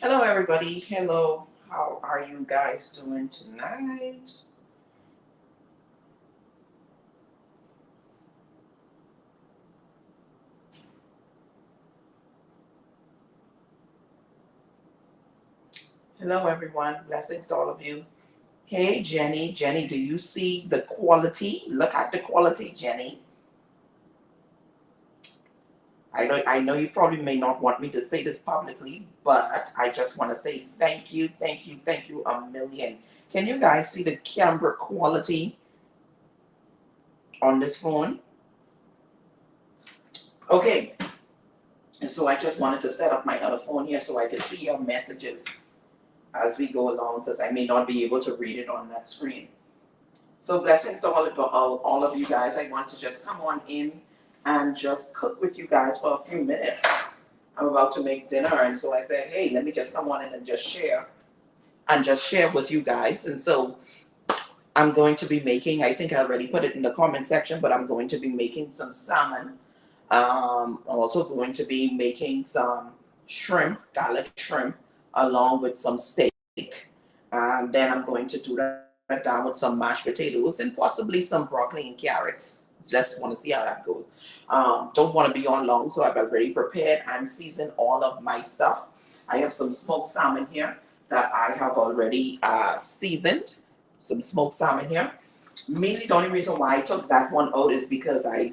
Hello, everybody. Hello. How are you guys doing tonight? Hello, everyone. Blessings to all of you. Hey, Jenny. Jenny, do you see the quality? Look at the quality, Jenny. I know you probably may not want me to say this publicly, but I just want to say thank you, thank you, thank you a million. Can you guys see the camera quality on this phone? Okay, and so I just wanted to set up my other phone here so I could see your messages as we go along because I may not be able to read it on that screen. So blessings to all of you guys. I want to just come on in and just cook with you guys for a few minutes. I'm about to make dinner, and so I said, hey, let me just come on in and just share with you guys. And so I'm going to be making, I think I already put it in the comment section, but I'm going to be making some salmon. I'm also going to be making some shrimp, garlic shrimp, along with some steak. And then I'm going to do that down with some mashed potatoes and possibly some broccoli and carrots. Just want to see how that goes. Don't want to be on long, so I've already prepared and seasoned all of my stuff. I have some smoked salmon here that I have already seasoned. Some smoked salmon here. Mainly the only reason why I took that one out is because I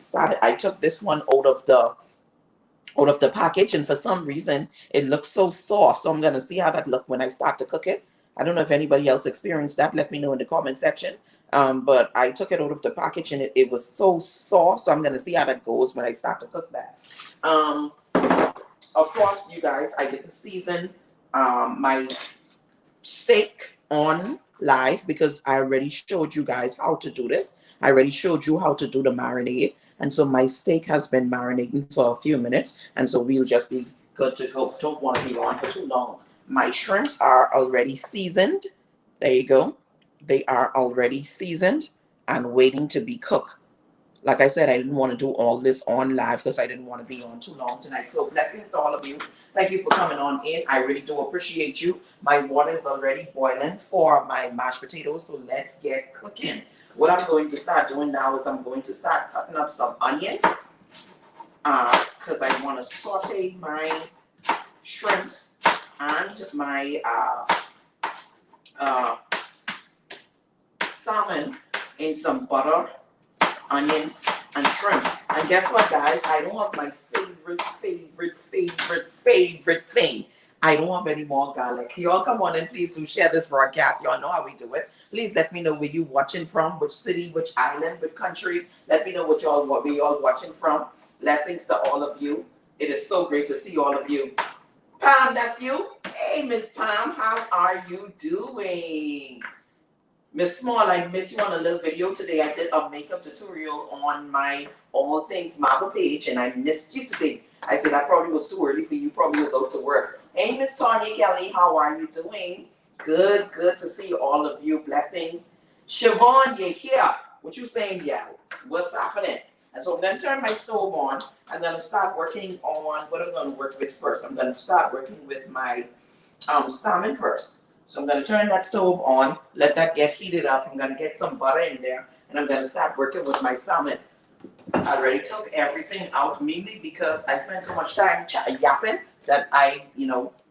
took this one out of the package, and for some reason it looks so soft. So I'm gonna see how that look when I start to cook it. I don't know if anybody else experienced that. Let me know in the comment section. But I took it out of the package and it was so soft. So I'm gonna see how that goes when I start to cook that. Of course, you guys, I didn't season my steak on live because I already showed you guys how to do this. I already showed you how to do the marinade. And so my steak has been marinating for a few minutes. And so we'll just be good to go. Don't want to be on for too long. My shrimps are already seasoned. There you go. They are already seasoned and waiting to be cooked. Like I said, I didn't want to do all this on live because I didn't want to be on too long tonight. So blessings to all of you. Thank you for coming on in. I really do appreciate you. My water is already boiling for my mashed potatoes. So let's get cooking. What I'm going to start doing now is I'm going to start cutting up some onions because I want to saute my shrimps and my salmon in some butter, onions, and shrimp. And guess what, guys? I don't have my favorite thing. I don't have any more garlic. Y'all come on and please do share this broadcast. Y'all know how we do it. Please let me know where you watching from, which city, which island, which country. Let me know where y'all watching from. Blessings to all of you. It is so great to see all of you. Pam, that's you? Hey, Miss Pam, how are you doing? Miss Small, I missed you on a little video today. I did a makeup tutorial on my All Things Marva page, and I missed you today. I said that probably was too early for you. Probably was out to work. Hey, Miss Tanya Kelly, how are you doing? Good to see all of you. Blessings. Siobhan, you're here. What you saying, yeah? What's happening? And so I'm going to turn my stove on. I'm going to start working on what I'm going to work with first. I'm going to start working with my salmon first. So I'm going to turn that stove on, let that get heated up. I'm going to get some butter in there, and I'm going to start working with my salmon. I already took everything out, mainly because I spent so much time yapping that I,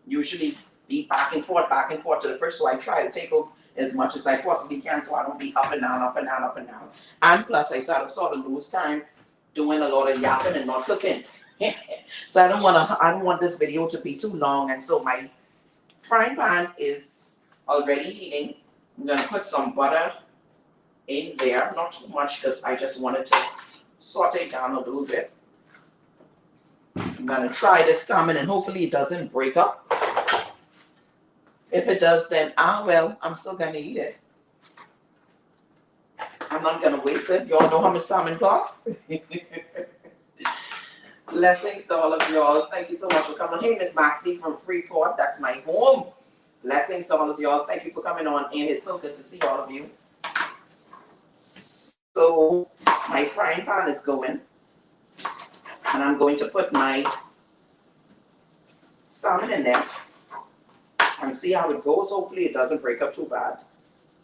usually be back and forth to the fridge. So I try to take out as much as I possibly can, so I don't be up and down, up and down, up and down. And plus, I sort of lose time doing a lot of yapping and not cooking. So I don't want this video to be too long. And so my frying pan is already heating. I'm gonna put some butter in there, not too much because I just wanted to saute it down a little bit. I'm gonna try this salmon and hopefully it doesn't break up. If it does, then well, I'm still gonna eat it. I'm not gonna waste it. Y'all know how much salmon costs? Blessings to all of y'all. Thank you so much for coming. Hey, Miss Mackley from Freeport, that's my home. Blessings to all of y'all. Thank you for coming on in. It's so good to see all of you. So my frying pan is going, and I'm going to put my salmon in there and see how it goes. Hopefully it doesn't break up too bad,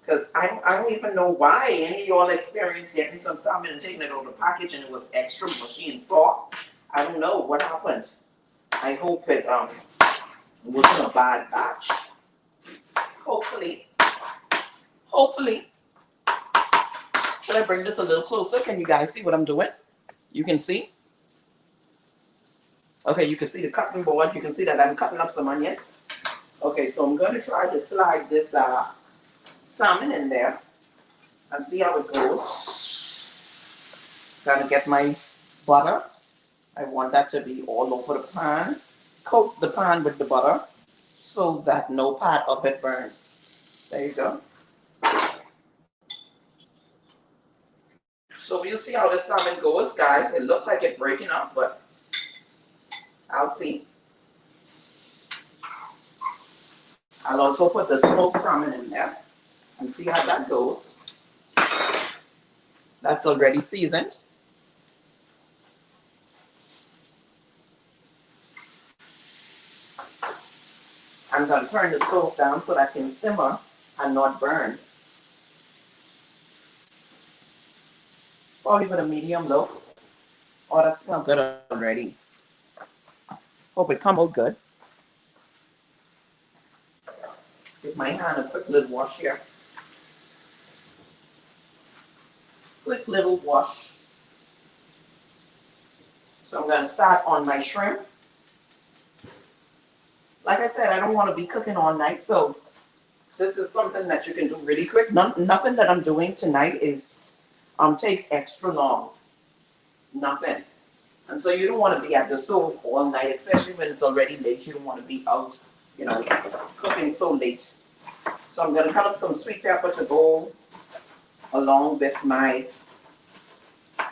because I don't even know why any of y'all experienced getting some salmon and taking it out of the package and it was extra mushy and soft. I don't know what happened. I hope it wasn't a bad batch. Hopefully. Should I bring this a little closer? Can you guys see what I'm doing? You can see? Okay, you can see the cutting board. You can see that I'm cutting up some onions. Okay, so I'm going to try to slide this salmon in there and see how it goes. Gonna get my butter. I want that to be all over the pan. Coat the pan with the butter so that no part of it burns. There you go. So we'll see how the salmon goes, guys. It looked like it's breaking up, but I'll see. I'll also put the smoked salmon in there and see how that goes. That's already seasoned. I'm going to turn the stove down so that it can simmer and not burn. Probably with a medium low. Oh, that smells good already. Hope it comes out good. Give my hand a quick little wash here. Quick little wash. So I'm going to start on my shrimp. Like I said, I don't want to be cooking all night, so this is something that you can do really quick. Nothing that I'm doing tonight is takes extra long. Nothing. And so you don't want to be at the stove all night, especially when it's already late. You don't want to be out, cooking so late. So I'm going to cut up some sweet pepper to go along with my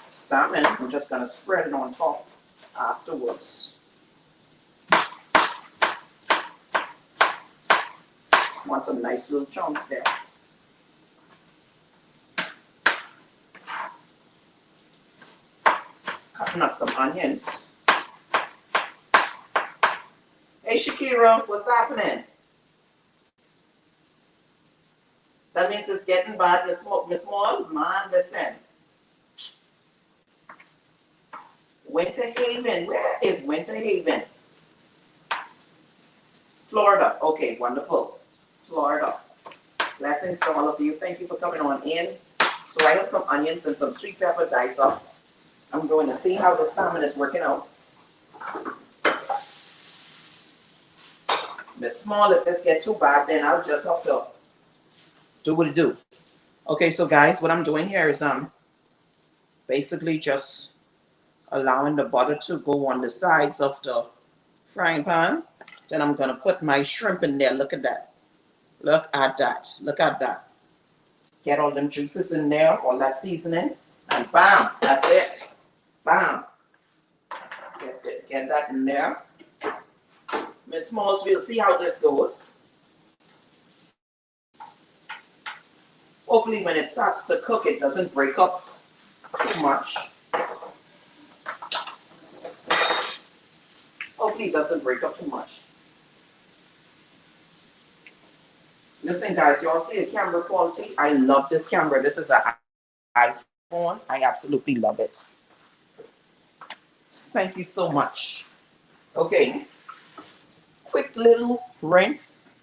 salmon. I'm just going to spread it on top afterwards. Want some nice little chunks there. Cutting up some onions. Hey Shakira, what's happening? That means it's getting bad, Miss Small. Man, listen. Winter Haven. Where is Winter Haven? Florida. Okay, wonderful. Florida. Blessings to all of you. Thank you for coming on in. So I have some onions and some sweet pepper diced up. I'm going to see how the salmon is working out. Miss Small, if this gets too bad, then I'll just have to do what it do. Okay, so guys, what I'm doing here is basically just allowing the butter to go on the sides of the frying pan. Then I'm going to put my shrimp in there. Look at that. Look at that. Look at that. Get all them juices in there, all that seasoning, and bam, that's it. Bam. Get that in there. Miss Smalls, we'll see how this goes. Hopefully when it starts to cook, it doesn't break up too much. Hopefully it doesn't break up too much. Listen guys, y'all see the camera quality? I love this camera. This is an iPhone. I absolutely love it. Thank you so much. Okay, quick little rinse.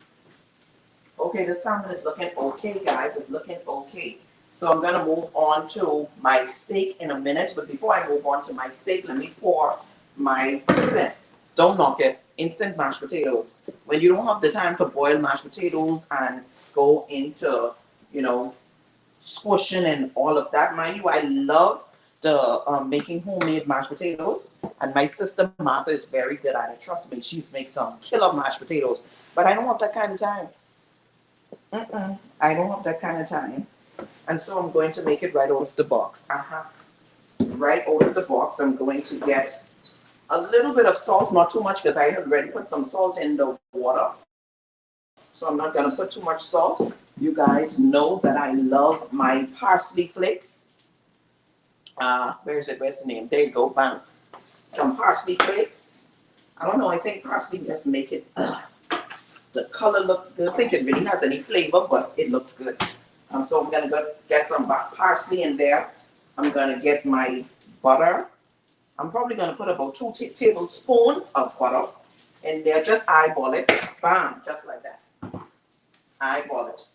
Okay, the salmon is looking okay, guys. It's looking okay. So I'm gonna move on to my steak in a minute. But before I move on to my steak, let me pour my instant. Don't knock it. Instant mashed potatoes. When you don't have the time to boil mashed potatoes and go into, you know, squishing and all of that. Mind you, I love the making homemade mashed potatoes, and my sister Marva is very good at it. Trust me, she's make some killer mashed potatoes. But I don't have that kind of time. I don't have that kind of time, and so I'm going to make it right out of the box. Right out of the box, I'm going to get a little bit of salt, not too much, because I had already put some salt in the water. So I'm not going to put too much salt. You guys know that I love my parsley flakes. Where's it? Where's the name? There you go. Bam. Some parsley flakes. I don't know. I think parsley just make it. The color looks good. I think it really has any flavor, but it looks good. So I'm going to get some parsley in there. I'm going to get my butter. I'm probably going to put about 2 tablespoons of butter in there. Just eyeball it. Bam. Just like that. Eyeball it.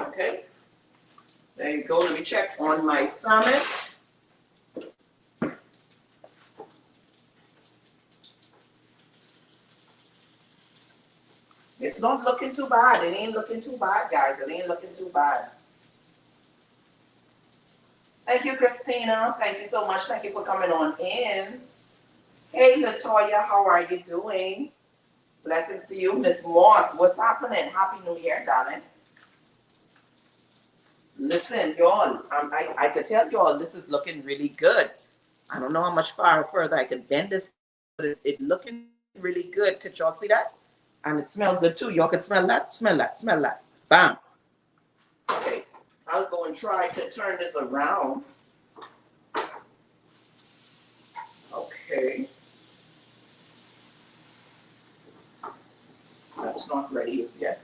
Okay. There you go. Let me check on my salmon. It's not looking too bad. It ain't looking too bad, guys. It ain't looking too bad. Thank you, Christina. Thank you so much. Thank you for coming on in. Hey, Latoya, how are you doing? Blessings to you. Miss Moss, what's happening? Happy New Year, darling. Listen, y'all, I could tell y'all this is looking really good. I don't know how much further I can bend this, but it looking really good. Could y'all see that? And it smelled good too. Y'all can smell that? Smell that. Smell that. Bam. Okay. I'll go and try to turn this around. Okay. That's not ready as yet.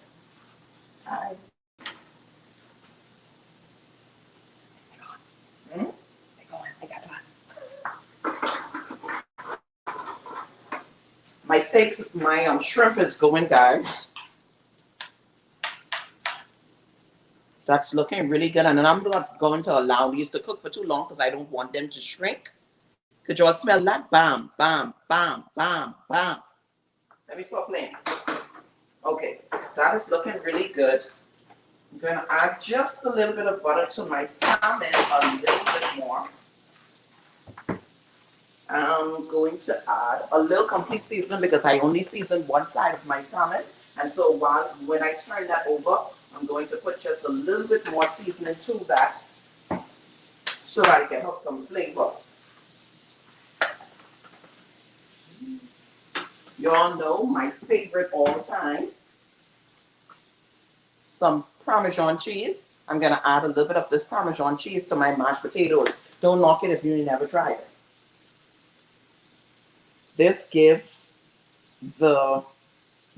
My steaks, my shrimp is going, guys. That's looking really good. And then I'm not going to allow these to cook for too long because I don't want them to shrink. Could you all smell that? Bam, bam, bam, bam, bam. Let me stop playing. Okay, that is looking really good. I'm going to add just a little bit of butter to my salmon, a little bit more. I'm going to add a little complete seasoning because I only seasoned one side of my salmon. And so when I turn that over, I'm going to put just a little bit more seasoning to that so I can have some flavor. You all know my favorite all time, some Parmesan cheese. I'm going to add a little bit of this Parmesan cheese to my mashed potatoes. Don't knock it if you never tried it. This gives the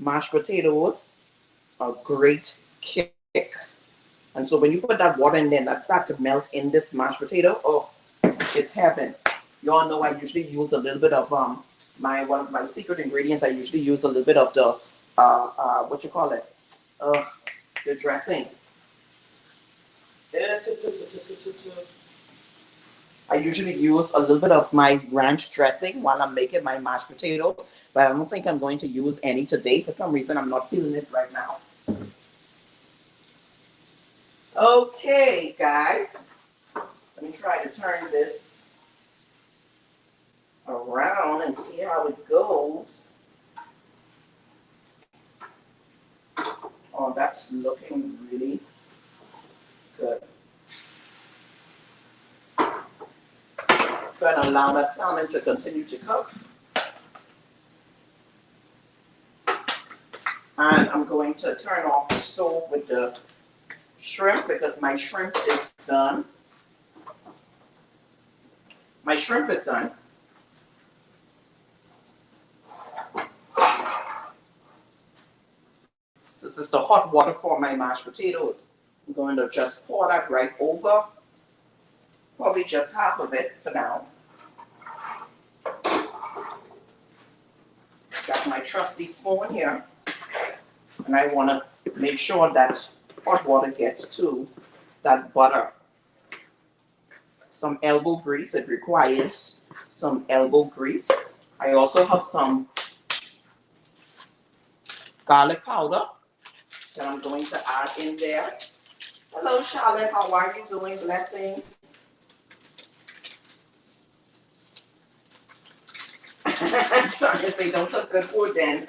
mashed potatoes a great kick. And so when you put that water in there, that starts to melt in this mashed potato. Oh, it's heaven. You all know I usually use a little bit of one of my secret ingredients. I usually use a little bit of the what you call it? The dressing. I usually use a little bit of my ranch dressing while I'm making my mashed potatoes, but I don't think I'm going to use any today. For some reason, I'm not feeling it right now. Okay, guys. Let me try to turn this around and see how it goes. Oh, that's looking really good. Going to allow that salmon to continue to cook. And I'm going to turn off the stove with the shrimp because my shrimp is done. My shrimp is done. This is the hot water for my mashed potatoes. I'm going to just pour that right over. Probably just half of it for now. Got my trusty spoon here, and I want to make sure that hot water gets to that butter. Some elbow grease, it requires some elbow grease. I also have some garlic powder that I'm going to add in there. Hello Charlotte, how are you doing? Blessings. I'm trying to say don't cook good food then.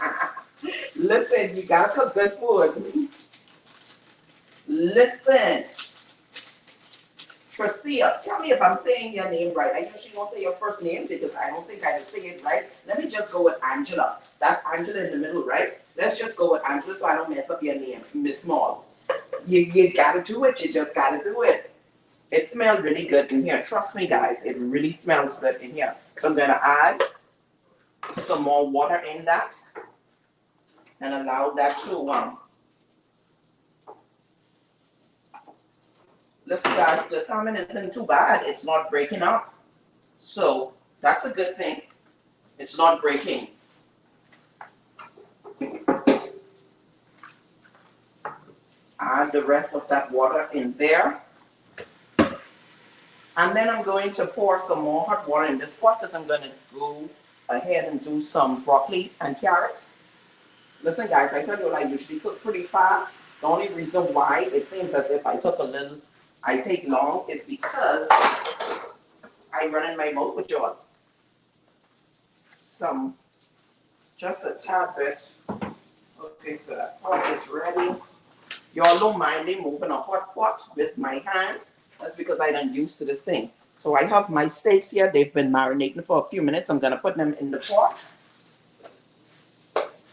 Listen, you gotta cook good food. Listen. Tracia, tell me if I'm saying your name right. I usually don't say your first name because I don't think I can say it right. Let me just go with Angela. That's Angela in the middle, right? Let's just go with Angela so I don't mess up your name, Miss Smalls. You gotta do it. You just gotta do it. It smells really good in here. Trust me, guys. It really smells good in here. So I'm gonna add some more water in that and allow that to listen, guys, the salmon isn't too bad. It's not breaking up. So that's a good thing. It's not breaking. Add the rest of that water in there. And then I'm going to pour some more hot water in this pot because I'm going to go ahead and do some broccoli and carrots. Listen, guys, I tell you I usually cook pretty fast. The only reason why it seems as if I take long is because I run in my mouth with y'all. Just a tad bit. Okay, so that pot is ready. Y'all don't mind me moving a hot pot with my hands. That's because I done used to this thing. So I have my steaks here. They've been marinating for a few minutes. I'm going to put them in the pot.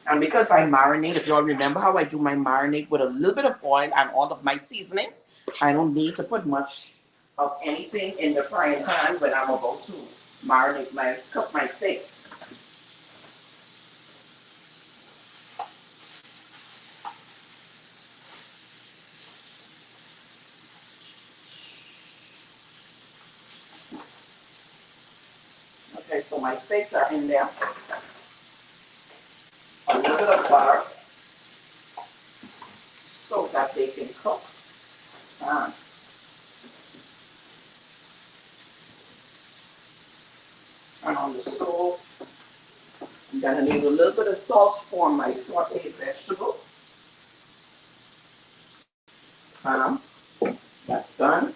And because I marinate, if y'all remember how I do my marinade with a little bit of oil and all of my seasonings, I don't need to put much of anything in the frying pan when I'm about to cook my steaks. Okay, so my steaks are in there. A little bit of butter so that they can cook. And on the stove, I'm going to need a little bit of salt for my sauteed vegetables. That's done.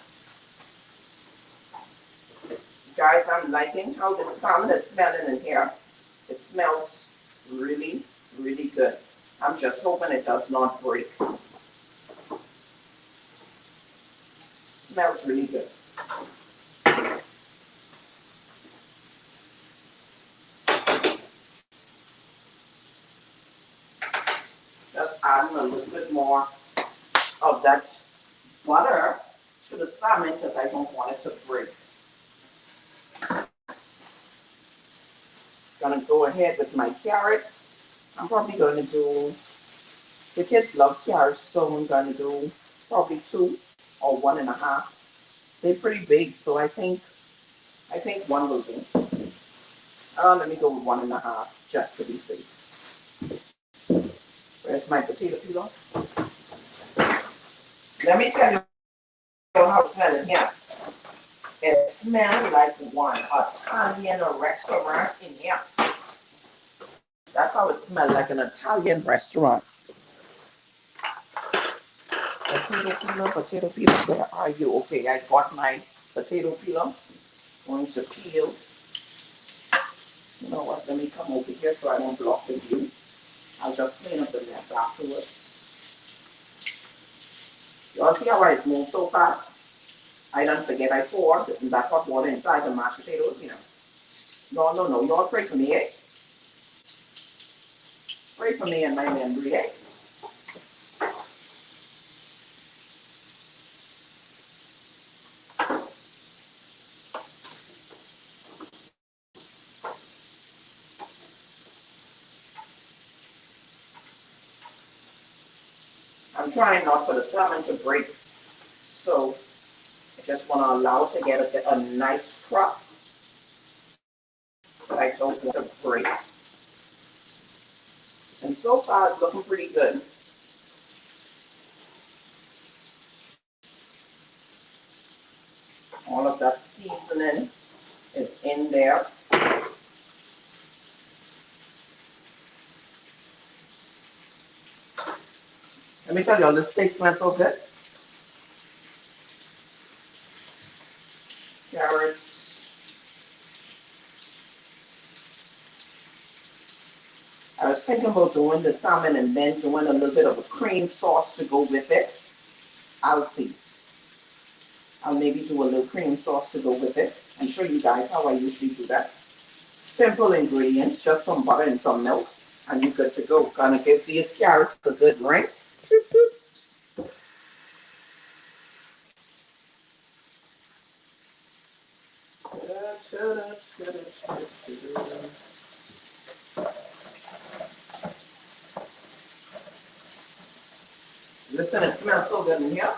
Guys, I'm liking how the salmon is smelling in here. It smells really, really good. I'm just hoping it does not break. Smells really good. Just adding a little bit more of that butter to the salmon because I don't want it to break. Gonna go ahead with my carrots. I'm probably gonna do, the kids love carrots, so I'm gonna do probably 2 or 1.5. They're pretty big, so I think one will do. Let me go with 1.5 just to be safe. Where's my potato peeler? Let me tell you how it's smelling here. It smells like one Italian restaurant in here. That's how it smells, like an Italian restaurant. Potato peeler, where are you? Okay, I got my potato peeler. Going to peel. You know what, let me come over here so I don't block the view. I'll just clean up the mess afterwards. Y'all see how I move so fast? I don't forget I poured that hot water inside the mashed potatoes, you know. No. Y'all pray for me, eh? Pray for me and my memory, eh? I'm trying not for the salmon to break, so I just want to allow it to get a nice crust, but I don't want to break. so far it's looking pretty good. All of that seasoning is in there. Let me tell you all, the steak smells so good. Carrots. I was thinking about doing the salmon and then doing a little bit of a cream sauce to go with it. I'll see. I'll maybe do a little cream sauce to go with it and show you guys how I usually do that. Simple ingredients, just some butter and some milk, and you're good to go. Gonna give these carrots a good rinse. Listen, it smells so good in here.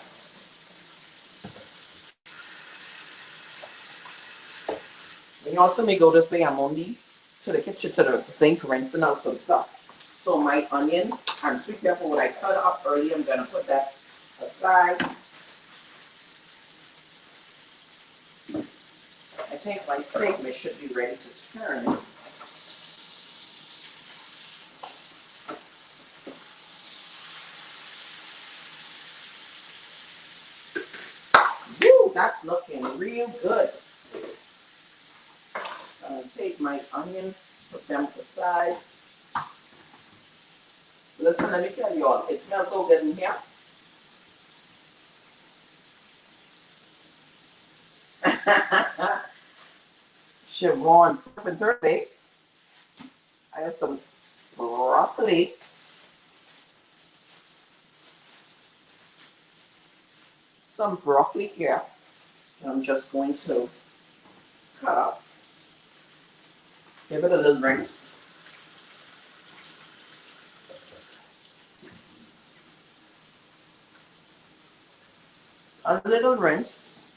When you also may go this way, I'm only to the kitchen, to the sink, rinsing out some stuff. So my onions and sweet pepper, what I cut up earlier, I'm gonna put that aside. I think my steak should be ready to turn. Woo, that's looking real good. I'm gonna take my onions, put them aside. Listen, let me tell you all, it smells so good in here. Chevron 730. I have some broccoli. Some broccoli here. And I'm just going to cut up. Give it a little rinse. A little rinse.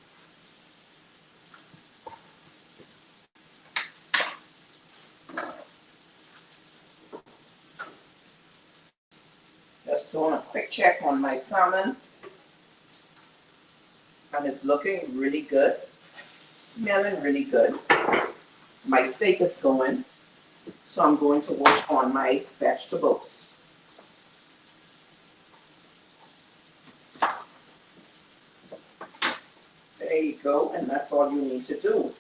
Just doing a quick check on my salmon. And it's looking really good. Smelling really good. My steak is going. So I'm going to work on my vegetables. There you go, and that's all you need to do.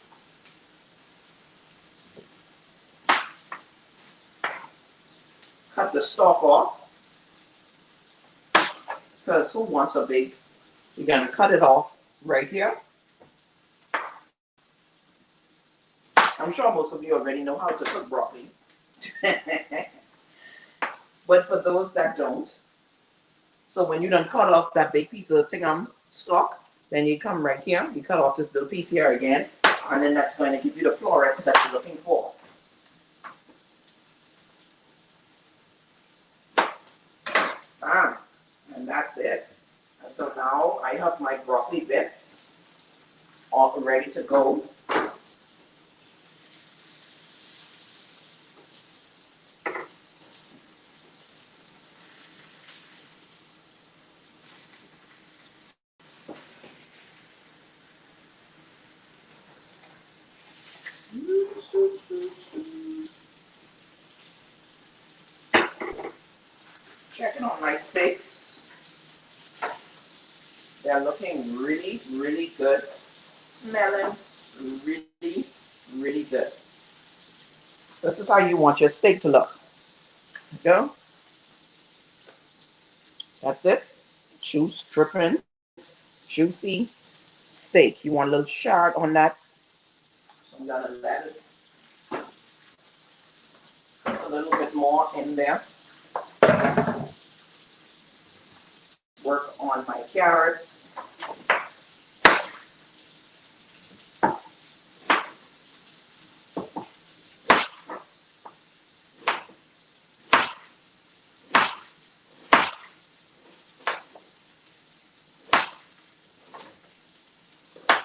Cut the stalk off. Because who wants a big? You're going to cut it off right here. I'm sure most of you already know how to cook broccoli. But for those that don't, so when you done cut off that big piece of stalk, then you come right here, you cut off this little piece here again, and then that's going to give you the florets that you're looking for. And that's it. And so now I have my broccoli bits all ready to go. Checking on my steaks. They're looking really, really good. Smelling really, really good. This is how you want your steak to look. Okay? That's it. Juice dripping. Juicy steak. You want a little shard on that. So I'm gonna let it put a little bit more in there. Work on my carrots.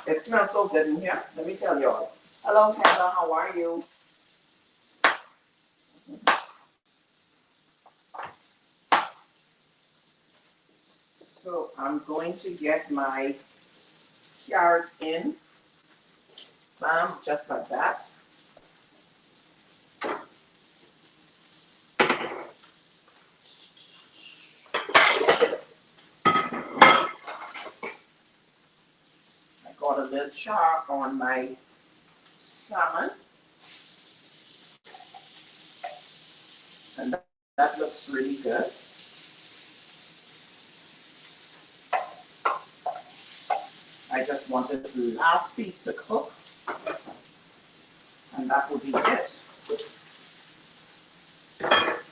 It smells so good in here. Let me tell you all. Hello, Heather. How are you? So I'm going to get my carrots in, bam, just like that. I got a little char on my salmon, and that looks really good. I just want this last piece to cook, and that will be it.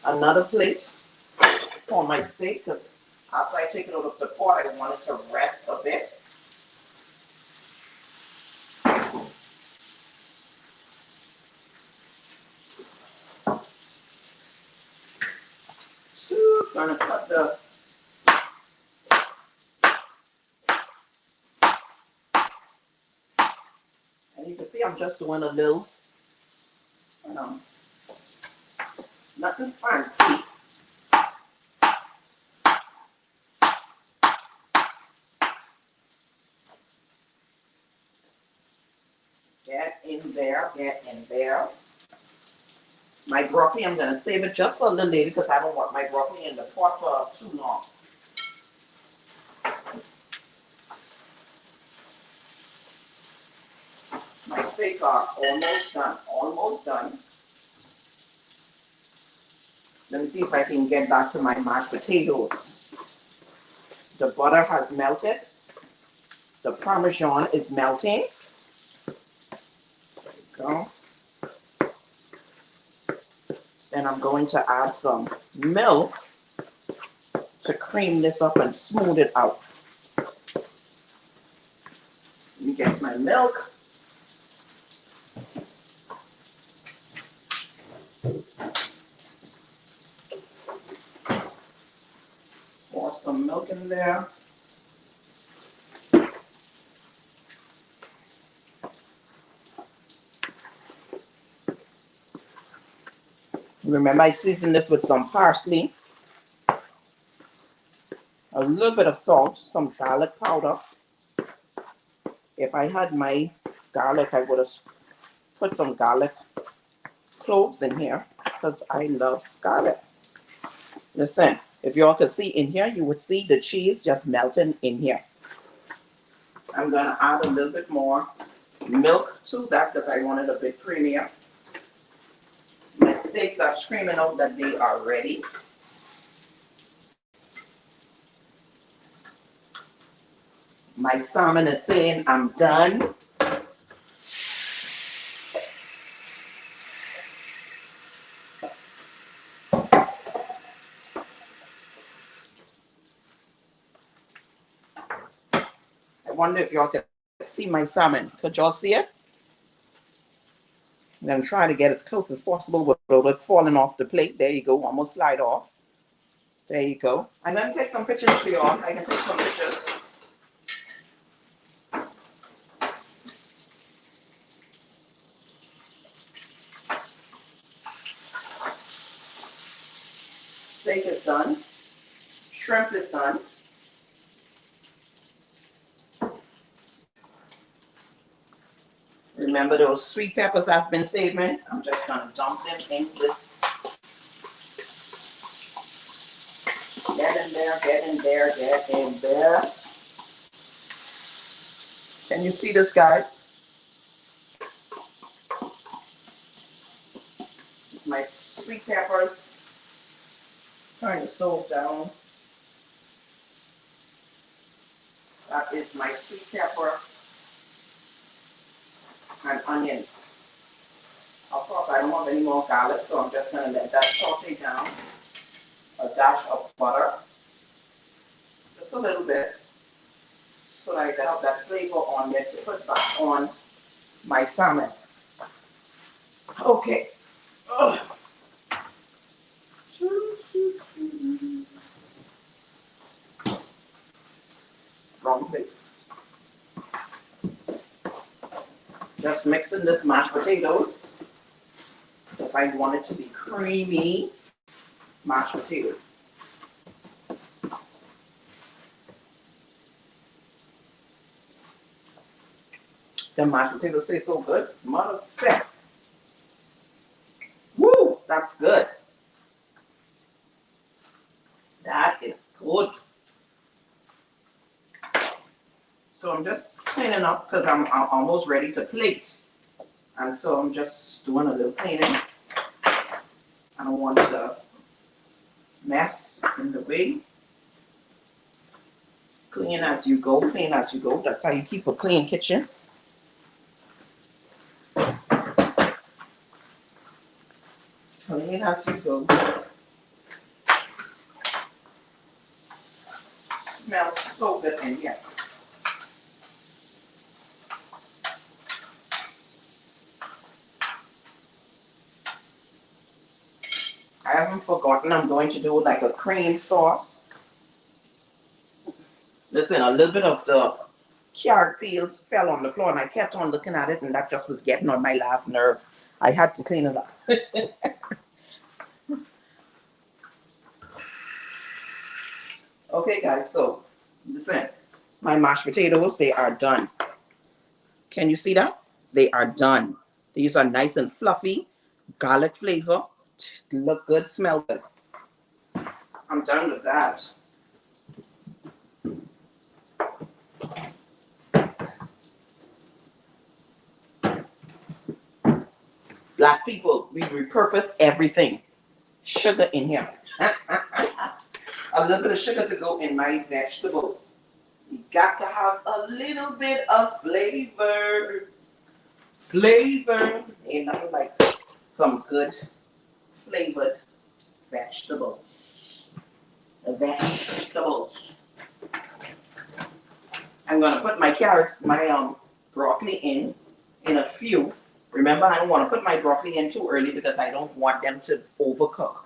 Another plate for my steak, because after I take it out of the pot, I want it to rest a bit. So, gonna cut the and you can see I'm just doing a little, nothing fancy. Get in there, get in there. My broccoli, I'm gonna save it just for a little later because I don't want my broccoli in the pot for too long. My steak are almost done, almost done. Let me see if I can get back to my mashed potatoes. The butter has melted. The Parmesan is melting. There we go. Then I'm going to add some milk to cream this up and smooth it out. Let me get my milk. Pour some milk in there. Remember, I seasoned this with some parsley, a little bit of salt, some garlic powder. If I had my garlic, I would have put some garlic cloves in here because I love garlic. Listen, if you all could see in here, you would see the cheese just melting in here. I'm going to add a little bit more milk to that because I want it a bit creamier. My steaks are screaming out that they are ready. My salmon is saying I'm done. I wonder if y'all can see my salmon. Could y'all see it? I'm going to try to get as close as possible without it falling off the plate. There you go. Almost slide off. There you go. I'm going to take some pictures for y'all. I can take some pictures. Steak is done. Shrimp is done. Remember those sweet peppers I've been saving? I'm just going to dump them into this. Get in there, get in there, get in there. Can you see this, guys? It's my sweet peppers. Turn the stove down. That is my sweet pepper and onions. Of course, I don't have any more garlic, so I'm just going to let that saute down. A dash of butter, just a little bit, so that I can have that flavor on there to put back on my salmon. Okay. Ugh. Wrong place. Just mixing this mashed potatoes because I want it to be creamy mashed potato. The mashed potatoes taste so good. Mother said. Woo! That's good. That is good. So I'm just cleaning up because I'm almost ready to plate. And so I'm just doing a little cleaning. I don't want the mess in the way. Clean as you go, clean as you go. That's how you keep a clean kitchen. Clean as you go. Smells so good in here. I haven't forgotten I'm going to do like a cream sauce. Listen, a little bit of the carrot peels fell on the floor and I kept on looking at it and that just was getting on my last nerve. I had to clean it up. Okay guys, so listen, my mashed potatoes, they are done. Can you see that? They are done. These are nice and fluffy, garlic flavor, look good, smell good. I'm done with that. Black people, we repurpose everything. Sugar in here. A little bit of sugar to go in my vegetables. You got to have a little bit of flavor. Flavor. Ain't nothing like some good flavored vegetables. Vegetables. I'm gonna put my carrots, my broccoli in a few. Remember, I don't want to put my broccoli in too early because I don't want them to overcook.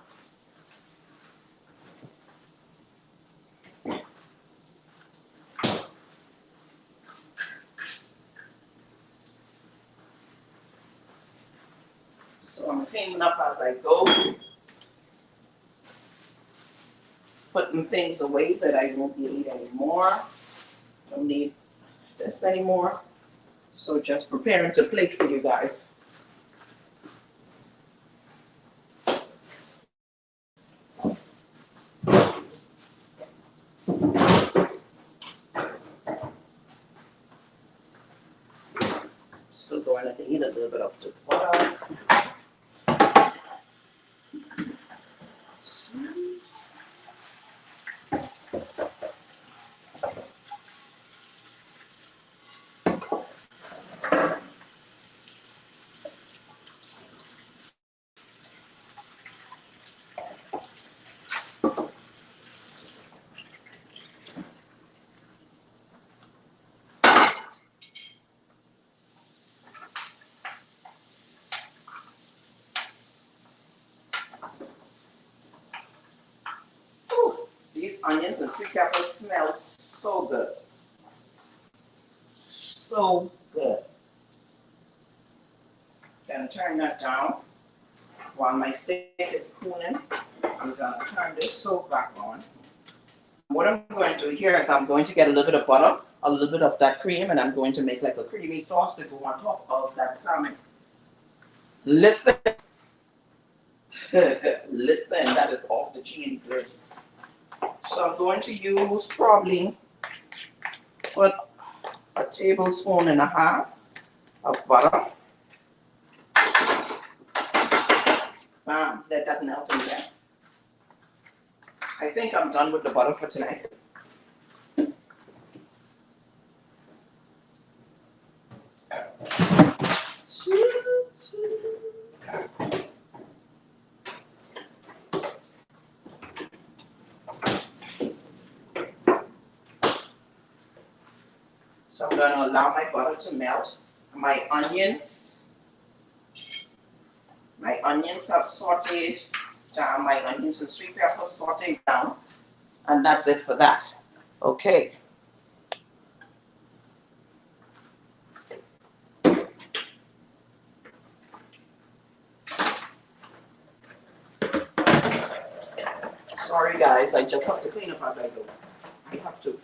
So I'm cleaning up as I go. Putting things away that I won't need anymore. Don't need this anymore. So just preparing to plate for you guys. Still going to eat a little bit of the butter. These onions and sweet peppers smell so good. So good. Gonna turn that down. While my steak is cooling, I'm gonna turn this stove back on. What I'm going to do here is I'm going to get a little bit of butter, a little bit of that cream, and I'm going to make like a creamy sauce to go on top of that salmon. Listen. Listen, that is off the chain good. So I'm going to use probably put a tablespoon and a half of butter. Bam, let that melt in there. I think I'm done with the butter for tonight. So I'm going to allow my butter to melt. My onions have sauteed down. My onions and sweet pepper sauteed down. And that's it for that. Okay. Sorry guys, I just have to clean up as I go. I have to.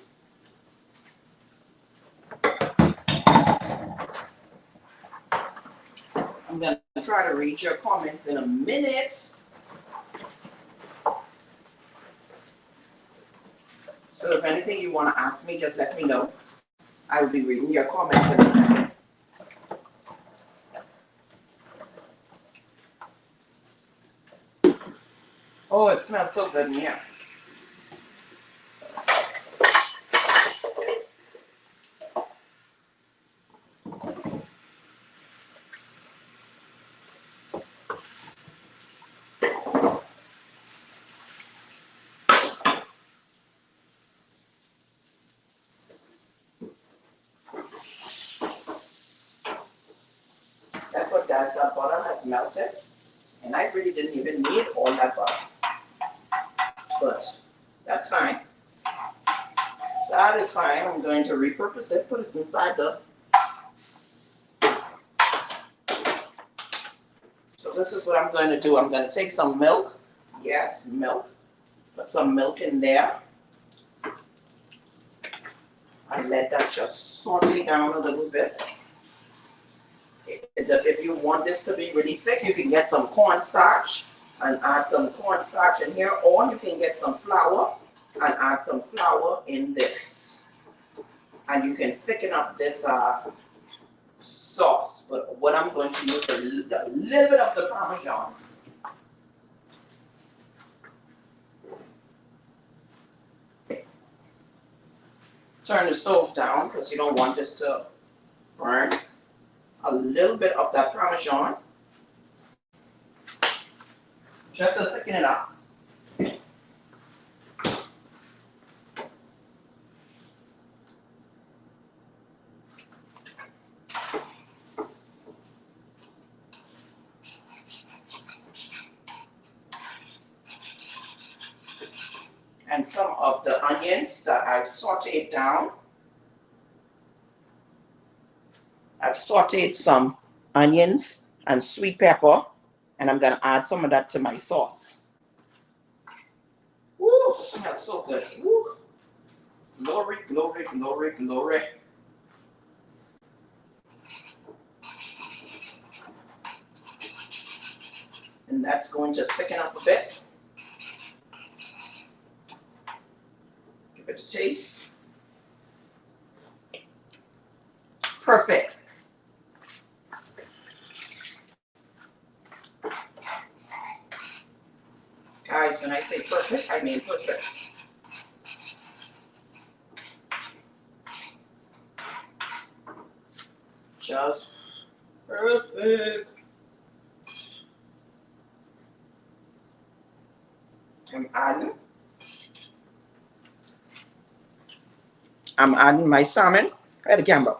try to read your comments in a minute. So if anything you want to ask me, just let me know. I will be reading your comments in a second. Oh, it smells so good in here. That's what does. The butter has melted. And I really didn't even need all that butter. But that's fine. That is fine. I'm going to repurpose it, put it inside the... So this is what I'm going to do. I'm going to take some milk. Yes, milk. Put some milk in there. And let that just saute down a little bit. If you want this to be really thick, you can get some cornstarch and add some cornstarch in here, or you can get some flour and add some flour in this. And you can thicken up this sauce. But what I'm going to use is a little bit of the Parmesan. Turn the stove down because you don't want this to burn. A little bit of that Parmesan, just to thicken it up. And some of the onions that I've sauteed down. I've sauteed some onions and sweet pepper, and I'm going to add some of that to my sauce. Woo, smells so good. Woo. Glory, glory, glory, glory. And that's going to thicken up a bit. Give it a taste. Perfect. Guys, when I say perfect, I mean perfect. Just perfect. I'm adding my salmon. Right, the camera.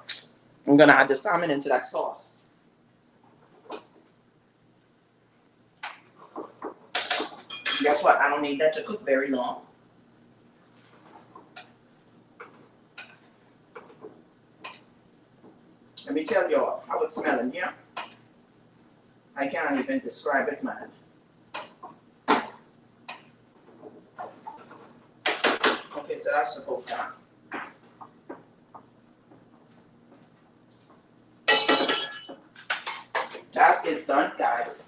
I'm gonna add the salmon into that sauce. Guess what? I don't need that to cook very long. Let me tell y'all how it's smelling here. I can't even describe it, man. Okay, so that's the whole time. That is done, guys.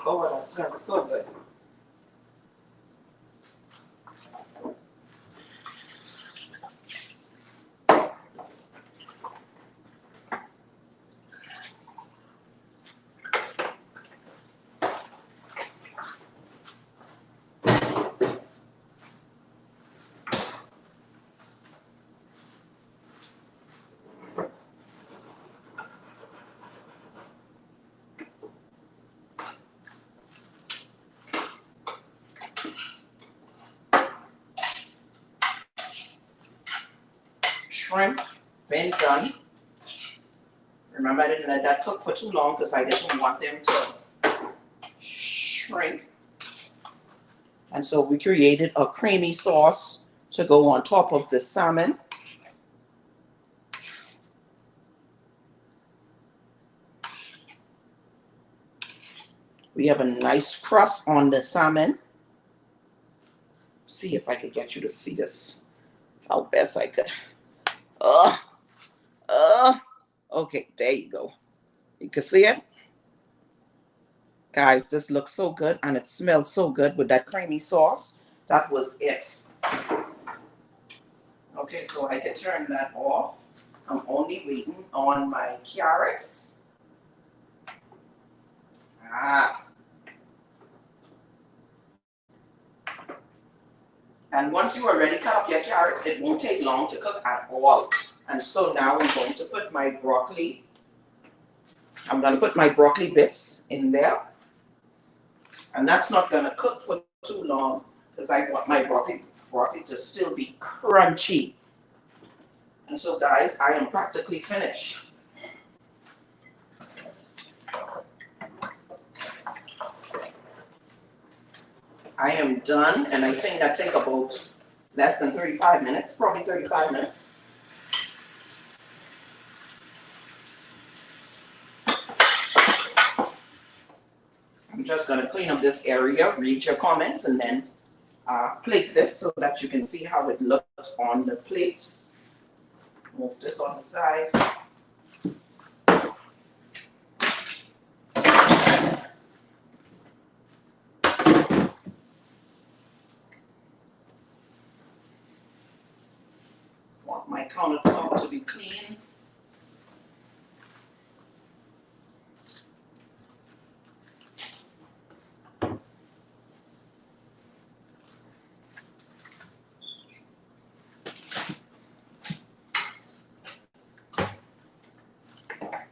Oh, that smells so good. Shrimp, been done. Remember, I didn't let that cook for too long because I didn't want them to shrink. And so we created a creamy sauce to go on top of the salmon. We have a nice crust on the salmon. See if I could get you to see this. How best I could. Uh, okay, there you go. You can see it. Guys, this looks so good and it smells so good with that creamy sauce. That was it. Okay, so I can turn that off. I'm only waiting on my carrots. And once you already cut up your carrots, it won't take long to cook at all. And so now I'm going to put my broccoli. I'm going to put my broccoli bits in there. And that's not going to cook for too long because I want my broccoli to still be crunchy. And so guys, I am practically finished. I am done, and I think that take about less than 35 minutes, probably 35 minutes. I'm just going to clean up this area, read your comments, and then plate this so that you can see how it looks on the plate. Move this on the side. Want my countertop to be clean.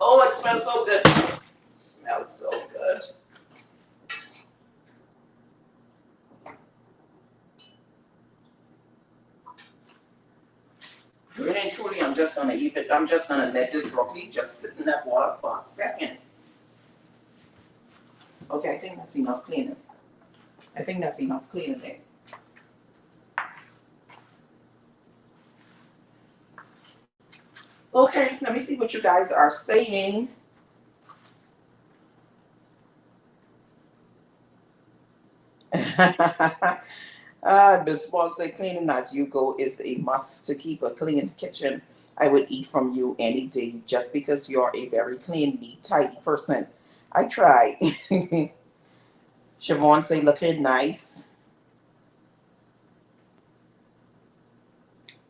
Oh, it smells so good. It smells so good. Really and truly, I'm just gonna eat it. I'm just gonna let this broccoli just sit in that water for a second. Okay, I think that's enough cleaning. I think that's enough cleaning there. Okay, let me see what you guys are saying. Miss Paul say cleaning as you go is a must to keep a clean kitchen. I would eat from you any day just because you're a very clean, neat, tidy person. I try. Siobhan say looking nice.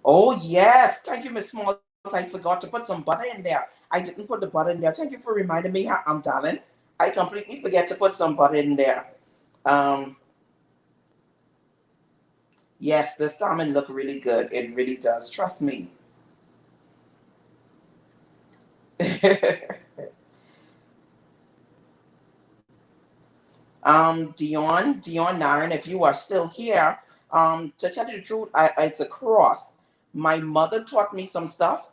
Oh yes, thank you, Miss Small. I forgot to put some butter in there. I didn't put the butter in there. Thank you for reminding me, darling. I completely forget to put some butter in there. Yes, the salmon look really good. It really does. Trust me. Dion Naren, if you are still here, to tell you the truth, it's a cross. My mother taught me some stuff.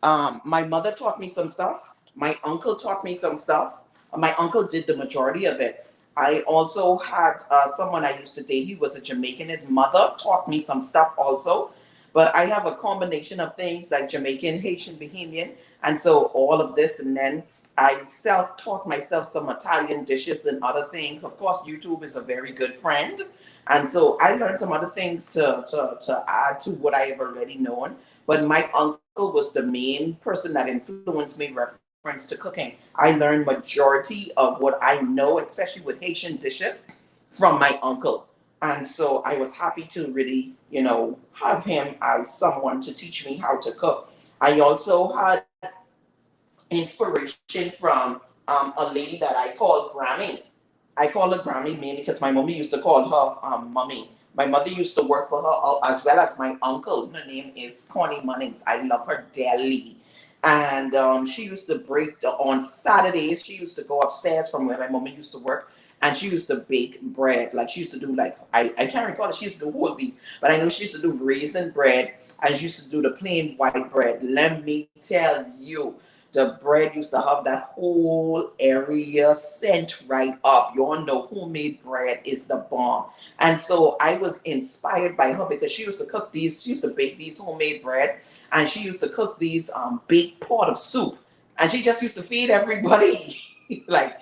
My mother taught me some stuff. My uncle taught me some stuff. My uncle did the majority of it. I also had someone I used to date. He was a Jamaican. His mother taught me some stuff also. But I have a combination of things like Jamaican, Haitian, Bahamian, and so all of this. And then I self-taught myself some Italian dishes and other things. Of course, YouTube is a very good friend. And so I learned some other things to add to what I have already known. But my uncle was the main person that influenced me reference to cooking. I learned majority of what I know, especially with Haitian dishes, from my uncle. And so I was happy to really, have him as someone to teach me how to cook. I also had inspiration from a lady that I call Grammy. I call her Grammy mainly because my mommy used to call her Mummy. My mother used to work for her as well as my uncle. Her name is Connie Munnings. I love her dearly. And she used to on Saturdays, she used to go upstairs from where my mommy used to work and she used to bake bread. Like she used to do I can't recall it. She used to do whole wheat, but I know she used to do raisin bread and she used to do the plain white bread. Let me tell you, the bread used to have that whole area scent right up. You all know homemade bread is the bomb. And so I was inspired by her because she used to cook these, she used to bake these homemade bread, and she used to cook these big pot of soup. And she just used to feed everybody like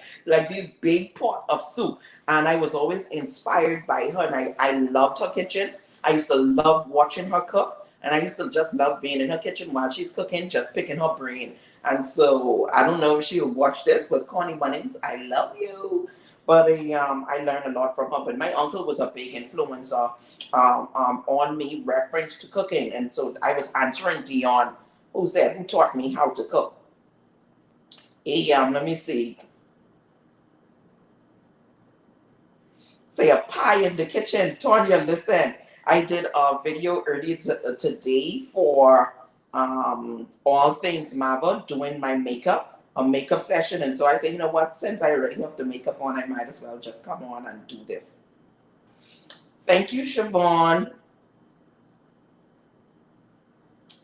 these big pot of soup. And I was always inspired by her, and I loved her kitchen. I used to love watching her cook, and I used to just love being in her kitchen while she's cooking, just picking her brain. And so I don't know if she'll watch this, but Connie Munnings, I love you. But I learned a lot from her. But my uncle was a big influencer on me, reference to cooking. And so I was answering Dion, who taught me how to cook. Let me see. Say a pie in the kitchen. Tonya, listen. I did a video earlier today for all things Marva doing my makeup, a makeup session. And so I said, you know what, since I already have the makeup on, I might as well just come on and do this. Thank you, Siobhan.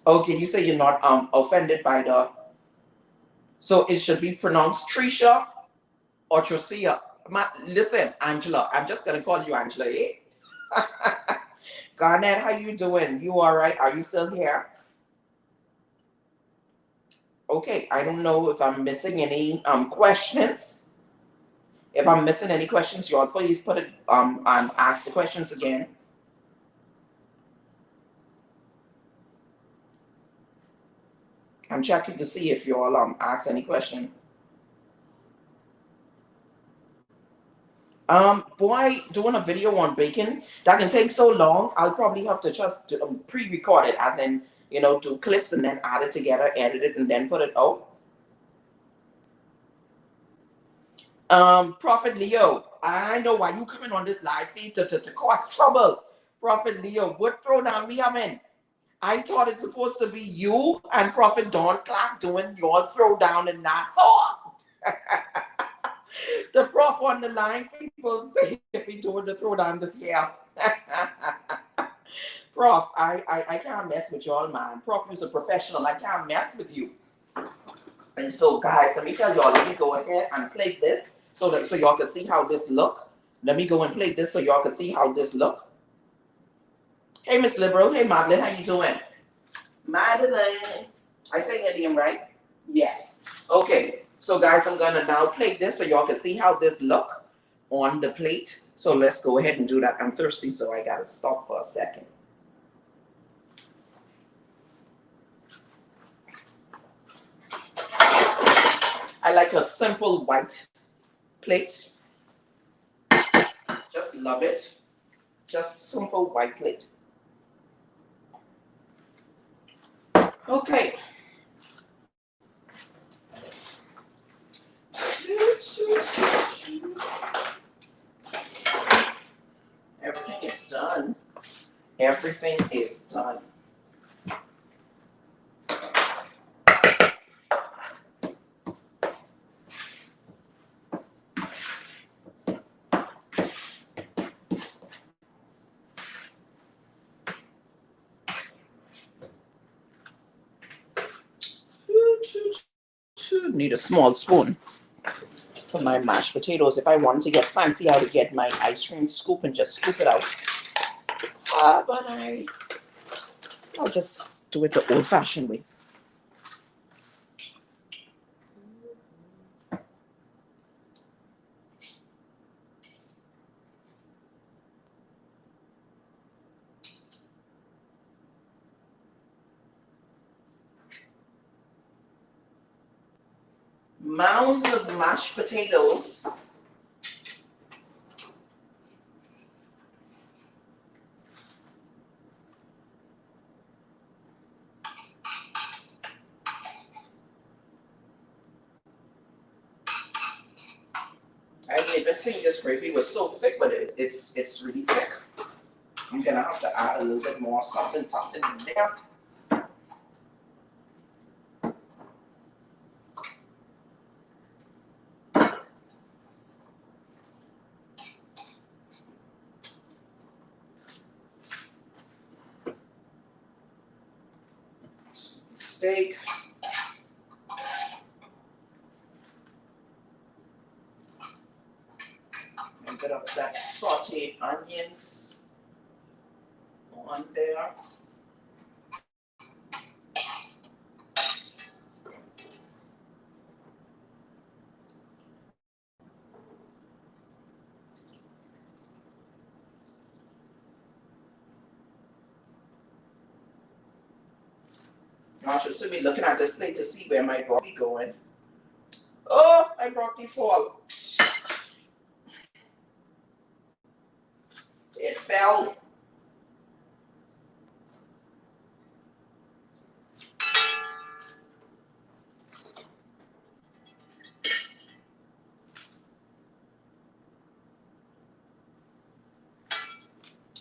Okay, you say you're not offended by the, so it should be pronounced Trisha or Tricia. Listen, Angela, I'm just gonna call you Angela, eh? Garnett, how you doing? You all right? Are you still here? Okay, I don't know if I'm missing any questions. If I'm missing any questions, y'all please put it and ask the questions again. I'm checking to see if you all ask any question. Boy, doing a video on bacon, that can take so long. I'll probably have to just pre-record it, as in, you know, do clips and then add it together, edit it, and then put it out. Prophet Leo, I know why you coming on this live feed to cause trouble. Prophet Leo, what throwdown we having? I thought it's supposed to be you and Prophet Don Clark doing your throwdown in Nassau. The prof on the line, people say if we doing the throwdown this year. Prof, I can't mess with y'all, man. Prof is a professional. I can't mess with you. And so, guys, let me tell y'all. Let me go ahead and play this so y'all can see how this look. Let me go and play this so y'all can see how this look. Hey, Miss Liberal. Hey, Madeline. How you doing? Madeline. I say your name right? Yes. Okay. So, guys, I'm gonna now play this so y'all can see how this look on the plate. So let's go ahead and do that. I'm thirsty, so I gotta stop for a second. I like a simple white plate. Just love it. Just simple white plate. Okay. Everything is done. Everything is done. Need a small spoon for my mashed potatoes. If I want to get fancy, I would get my ice cream scoop and just scoop it out. But I'll just do it the old-fashioned way. Mounds of mashed potatoes. I didn't even think this gravy was so thick, but it's really thick. I'm gonna have to add a little bit more something in there. Steak. sauteed onions on there. I should still be looking at this plate to see where my broccoli going. Oh, my broccoli fall. It fell.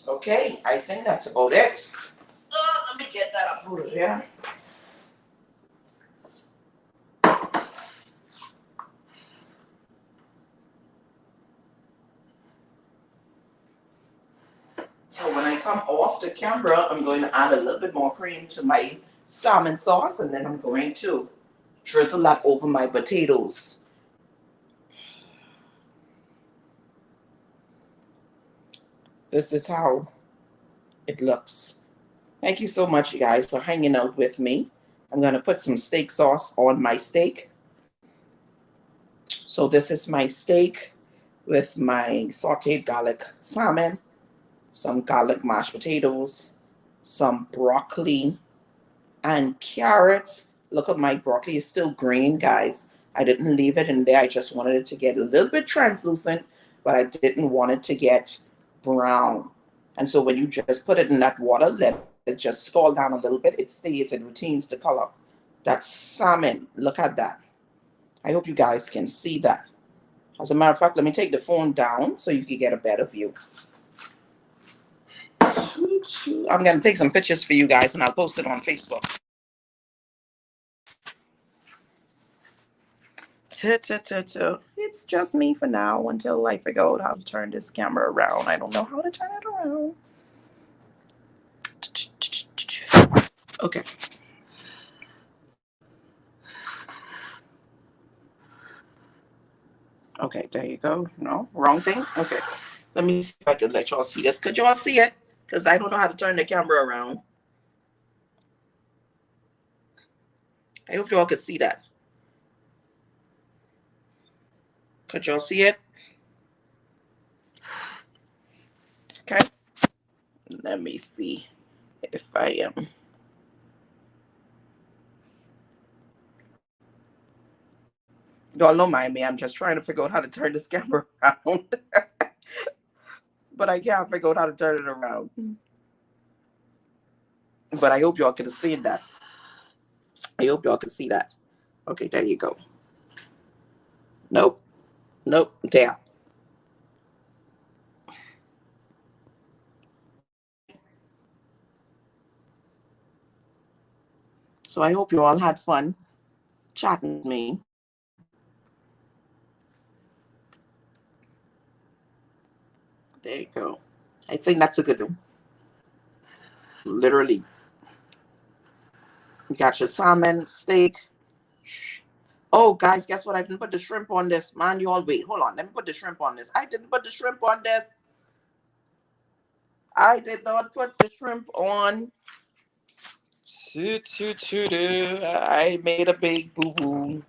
Okay, I think that's about it. Let me get that up out of there. So when I come off the camera, I'm going to add a little bit more cream to my salmon sauce, and then I'm going to drizzle that over my potatoes. This is how it looks. Thank you so much, you guys, for hanging out with me. I'm going to put some steak sauce on my steak. So this is my steak with my sauteed garlic salmon, some garlic mashed potatoes, some broccoli, and carrots. Look at my broccoli, is still green, guys. I didn't leave it in there. I just wanted it to get a little bit translucent, but I didn't want it to get brown. And so when you just put it in that water, let it just scald down a little bit, it stays and retains the color. That's salmon. Look at that. I hope you guys can see that. As a matter of fact, let me take the phone down so you can get a better view. I'm going to take some pictures for you guys and I'll post it on Facebook. It's just me for now until I figure out how to turn this camera around. I don't know how to turn it around. Okay. Okay, there you go. No, wrong thing. Okay. Let me see if I can let y'all see this. Could y'all see it? Because I don't know how to turn the camera around. I hope y'all could see that. Could y'all see it? Okay. Let me see if I am. Y'all don't mind me. I'm just trying to figure out how to turn this camera around. But I can't figure out how to turn it around. But I hope y'all could see that. I hope y'all can see that. Okay, there you go. Nope. Nope. There. So I hope you all had fun chatting with me. There you go. I think that's a good one. Literally. You got your salmon, steak. Oh, guys, guess what? I didn't put the shrimp on this. Man, you all wait. Hold on. Let me put the shrimp on this. I didn't put the shrimp on this. I did not put the shrimp on. I made a big boo-boo.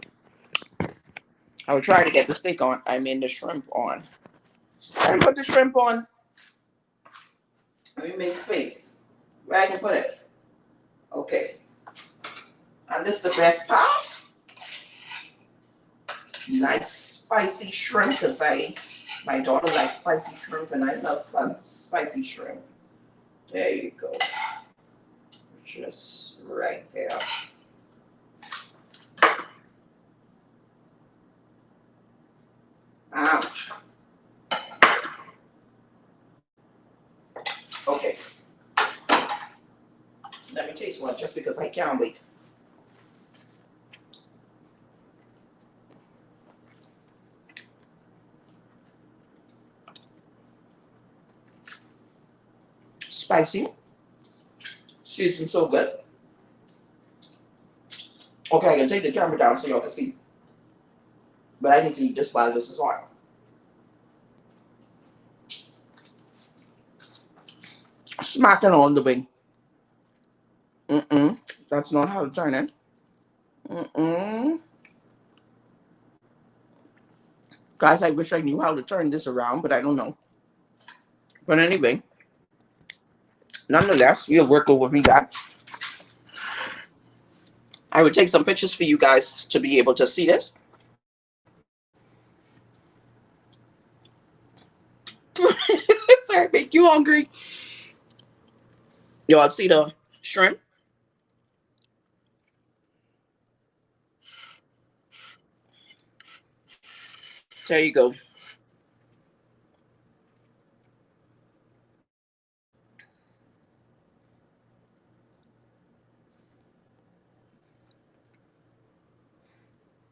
I will try to get the steak on. I mean the shrimp on. I put the shrimp on. Let me make space. Where I can put it? Okay. And this is the best part. Nice spicy shrimp because my daughter likes spicy shrimp and I love spicy shrimp. There you go. Just right there. Ouch. Okay. Let me taste one just because I can't wait. Spicy. Seasoned so good. Okay, I can take the camera down so y'all can see. But I need to eat this while this is on. smacking on the wing. That's not how to turn it. Guys, I wish I knew how to turn this around, but I don't know. But anyway, nonetheless, you'll work over me, guys. I will take some pictures for you guys to be able to see this. Sorry, make you hungry. Y'all see the shrimp? There you go.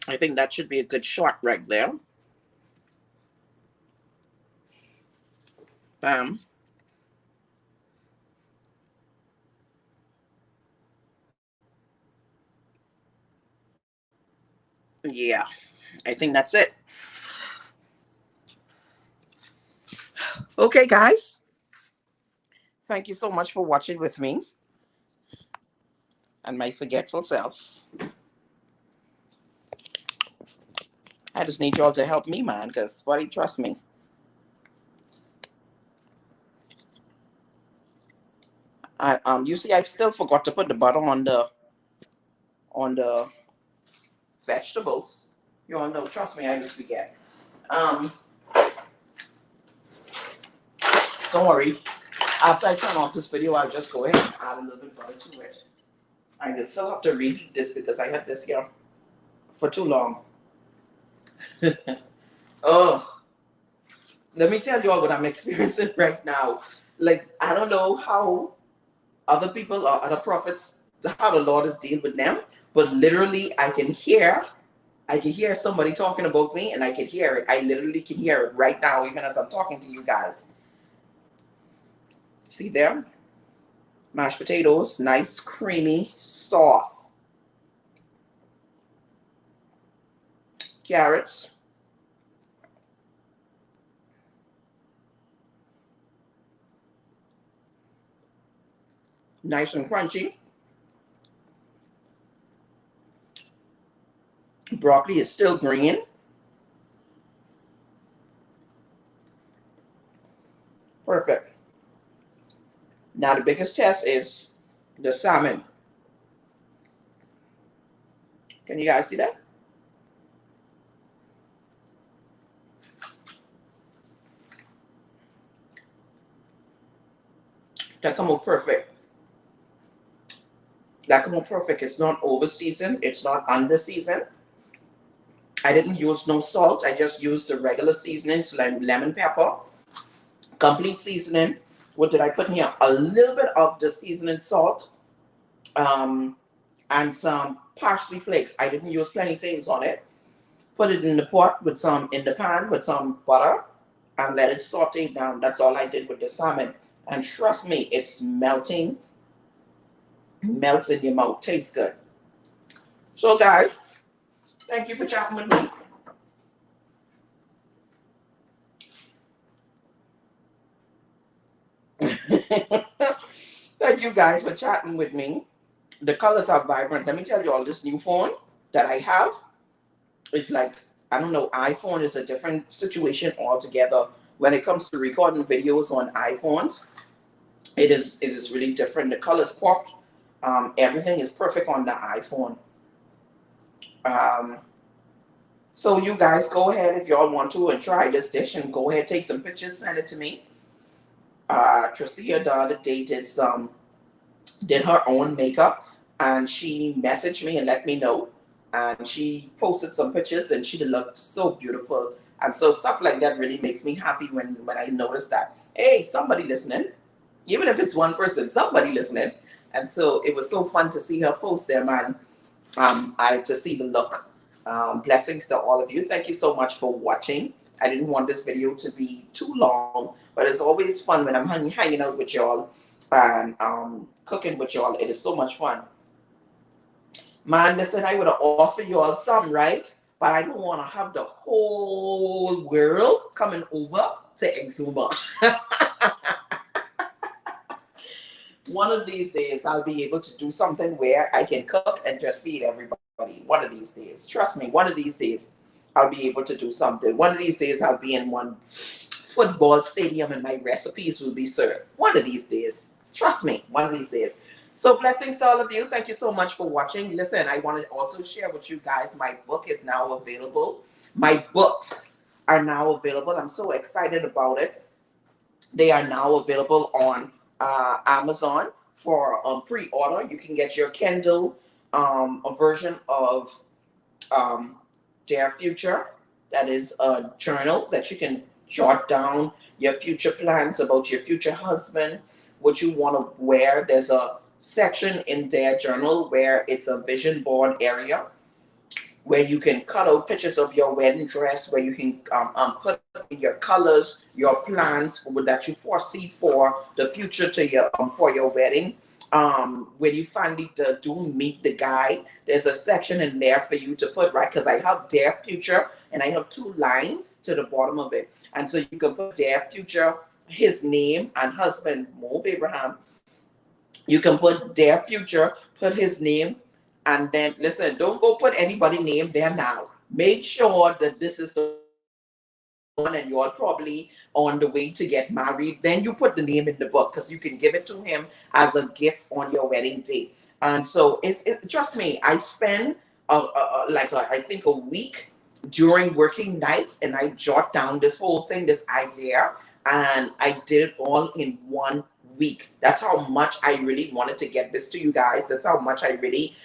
I think that should be a good shot right there. Bam. Yeah, I think that's it. Okay, guys. Thank you so much for watching with me and my forgetful self. I just need y'all to help me, man, because buddy, trust me. You see, I still forgot to put the butter on the vegetables. You all know, trust me, I just forget. Don't worry. After I turn off this video, I'll just go ahead and add a little bit of butter to it. I just still have to reheat this because I had this here for too long. Oh, let me tell you all what I'm experiencing right now. Like, I don't know how other people or other prophets, how the Lord is dealing with them, but literally I can hear somebody talking about me, and I can hear it. I literally can hear it right now, even as I'm talking to you guys. See there? Mashed potatoes, nice, creamy, soft. Carrots. Nice and crunchy. Broccoli is still green. Perfect. Now the biggest test is the salmon. Can you guys see that? That come out perfect. That come out perfect. It's not over seasoned. It's not under seasoned. I didn't use no salt. I just used the regular seasonings like lemon pepper. Complete seasoning. What did I put in here? A little bit of the seasoning salt. And some parsley flakes. I didn't use plenty things on it. Put it in the pot with some, in the pan with some butter, and let it saute down. That's all I did with the salmon. And trust me, it's melting. Melts in your mouth. Tastes good. So guys, thank you for chatting with me. Thank you guys for chatting with me. The colors are vibrant. Let me tell you all, this new phone that I have, it's like, I don't know, iPhone is a different situation altogether. When it comes to recording videos on iPhones, it is really different. The colors popped. Everything is perfect on the iPhone. So you guys go ahead if y'all want to and try this dish, and go ahead, take some pictures, send it to me. Tricia the other day did her own makeup, and she messaged me and let me know, and she posted some pictures, and she looked so beautiful. And so stuff like that really makes me happy when I notice that, hey, somebody listening, even if it's one person, somebody listening. And so it was so fun to see her post there, man. To see the look. Blessings to all of you. Thank you so much for watching. I didn't want this video to be too long, but it's always fun when I'm hanging out with y'all and cooking with y'all. It is so much fun. Man, listen, I would have offered y'all some, right? But I don't want to have the whole world coming over to Exuma. One of these days, I'll be able to do something where I can cook and just feed everybody. One of these days. Trust me, one of these days, I'll be able to do something. One of these days, I'll be in one football stadium and my recipes will be served. One of these days. Trust me, one of these days. So blessings to all of you. Thank you so much for watching. Listen, I want to also share with you guys, my book is now available. My books are now available. I'm so excited about it. They are now available on Amazon for pre-order. You can get your Kindle a version of um, Dear Future. That is a journal that you can jot down your future plans about your future husband, what you want to wear. There's a section in their journal where it's a vision board area where you can cut out pictures of your wedding dress, where you can put your colors, your plans that you foresee for the future to your for your wedding. When you finally do meet the guy, there's a section in there for you to put, right? Because I have their future and I have two lines to the bottom of it, and so you can put their future, his name, and husband, Move Abraham. You can put their future, put his name, and then listen, don't go put anybody name there now. Make sure that this is the one and you're probably on the way to get married. Then you put the name in the book because you can give it to him as a gift on your wedding day. And so trust me, I spend I think a week during working nights and I jot down this whole thing, this idea, and I did it all in 1 week. That's how much I really wanted to get this to you guys. That's how much I really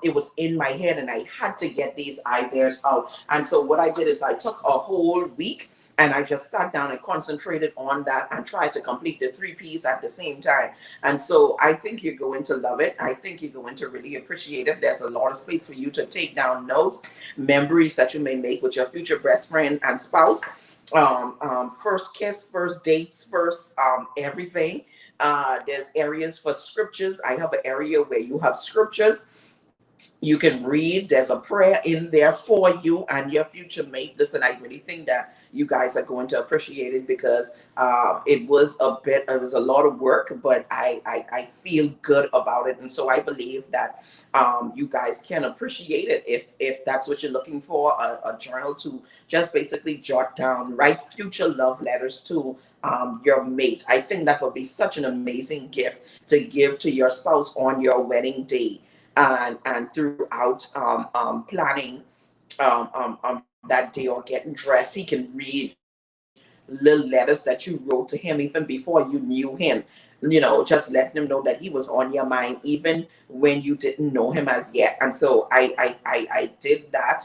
it was in my head and I had to get these ideas out. And so what I did is I took a whole week and I just sat down and concentrated on that and tried to complete the 3 P's at the same time. And so I think you're going to love it. I think you're going to really appreciate it. There's a lot of space for you to take down notes, memories that you may make with your future best friend and spouse. First kiss, first dates, first everything. There's areas for scriptures. I have an area where you have scriptures you can read. There's a prayer in there for you and your future mate. Listen, I really think that you guys are going to appreciate it because it was a lot of work, but I feel good about it. And so I believe that you guys can appreciate it if that's what you're looking for, a journal to just basically jot down, write future love letters to your mate. I think that would be such an amazing gift to give to your spouse on your wedding day and throughout planning that day or getting dressed. He can read little letters that you wrote to him even before you knew him. Just letting him know that he was on your mind even when you didn't know him as yet. And so I did that